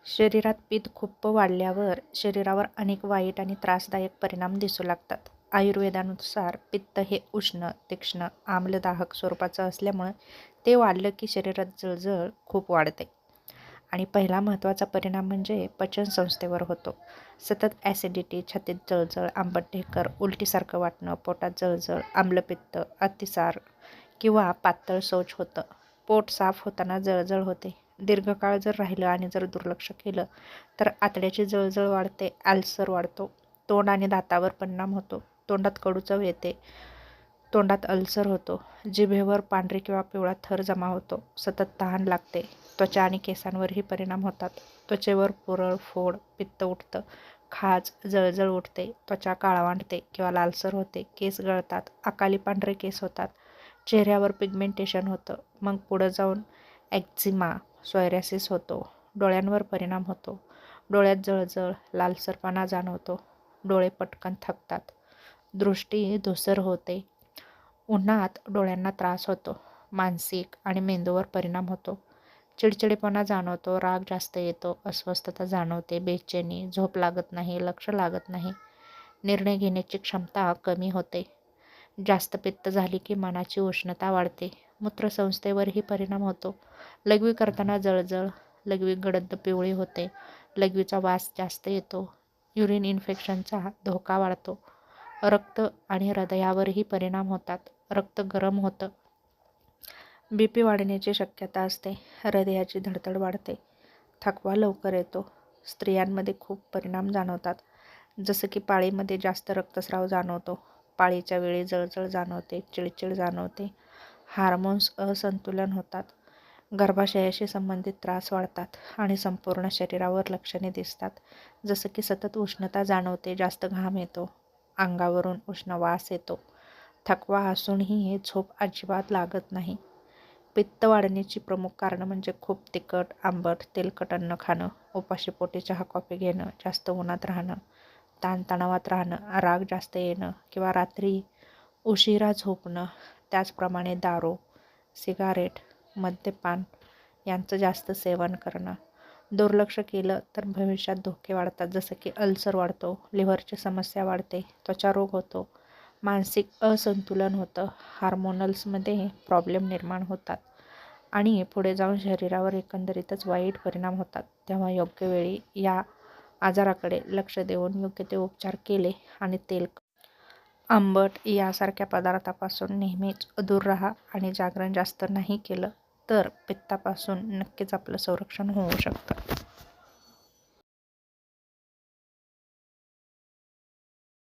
शरीरात पित्त खूप वाढल्यावर शरीरावर अनेक वाईट आणि त्रासदायक परिणाम दिसू लागतात. आयुर्वेदानुसार पित्त हे उष्ण, तीक्ष्ण, आम्लदाहक स्वरूपाचं असल्यामुळे ते वाढलं की शरीरात जळजळ खूप वाढते. आणि पहिला महत्त्वाचा परिणाम म्हणजे पचनसंस्थेवर होतो. सतत ॲसिडिटी, छातीत जळजळ, आंबट ढेकर, उलटीसारखं वाटणं, पोटात जळजळ, आम्लपित्त, अतिसार किंवा पातळ शौच होतं. पोट साफ होताना जळजळ होते. दीर्घकाळ जर राहिलं आणि जर दुर्लक्ष केलं तर आतड्याची जळजळ वाढते, अल्सर वाढतो, तोंड आणि दातावर परिणाम होतो, तोंडात कडू चव येते, तोंडात अल्सर होतो, जिभेवर पांढरी किंवा पिवळा थर जमा होतो, सतत तहान लागते, त्वचा आणि केसांवरही परिणाम होतात. त्वचेवर पुरळ, फोड, पित्त उठतं, खाज, जळजळ उठते, त्वचा काळवंडते किंवा लालसर होते, केस गळतात, अकाली पांढरे केस होतात, चेहऱ्यावर पिगमेंटेशन होतं, मग पुढं जाऊन एक्झिमा, सोरायसिस होतो, डोळ्यांवर परिणाम होतो, डोळ्यात जळजळ, लालसरपणा जाणवतो, डोळे पटकन थकतात, दृष्टी धूसर होते, उन्हात डोळ्यांना त्रास होतो, मानसिक आणि मेंदूवर परिणाम होतो, चिडचिडेपणा जाणवतो, राग जास्त येतो, अस्वस्थता जाणवते, बेचैनी, झोप लागत नाही, लक्ष लागत नाही, निर्णय घेण्याची क्षमता कमी होते. जास्त पित्त झाली की मनाची उष्णता वाढते, मूत्रसंस्थेवरही परिणाम होतो, लघवी करताना जळजळ, लघवी गडद पिवळी होते, लघवीचा वास जास्त येतो, युरिन इन्फेक्शनचा धोका वाढतो, रक्त आणि हृदयावरही परिणाम होतात, रक्त गरम होतं, बीपी वाढण्याची शक्यता असते, हृदयाची धडधड वाढते, थकवा लवकर येतो, स्त्रियांमध्ये खूप परिणाम जाणवतात, जसं की पाळीमध्ये जास्त रक्तस्राव जाणवतो, पाळीच्या वेळी जळजळ जाणवते, चिडचिड जाणवते, हार्मोन्स असंतुलन होतात, गर्भाशयाशी संबंधित त्रास वाढतात आणि संपूर्ण शरीरावर लक्षणे दिसतात, जसं की सतत उष्णता जाणवते, जास्त घाम येतो, अंगावरून उष्ण वास येतो, थकवा असूनही झोप अजिबात लागत नाही. पित्त वाढण्याची प्रमुख कारणं म्हणजे खूप तिखट, आंबट, तेलकट अन्न खाणं, उपाशी पोटी चहा कॉफी घेणं, जास्त उन्हात राहणं, ताणतणावात राहणं, राग जास्त येणं किंवा रात्री उशिरा झोपणं, त्याचप्रमाणे दारू, सिगारेट, मद्यपान यांचं जास्त सेवन करणं. दुर्लक्ष केलं तर भविष्यात धोके वाढतात, जसं की अल्सर वाढतो, लिव्हरची समस्या वाढते, त्वचारोग होतो, मानसिक असंतुलन होतं, हार्मोनल्समध्ये प्रॉब्लेम निर्माण होतात आणि पुढे जाऊन शरीरावर एकंदरीतच वाईट परिणाम होतात. तेव्हा योग्य वेळी या आजाराकडे लक्ष देऊन योग्य ते उपचार केले आणि तेलकट, आंबट यासारख्या पदार्थापासून नेहमीच दूर राहा आणि जागरण जास्त नाही केलं तर पित्तापासून नक्कीच आपलं संरक्षण होऊ शकतं.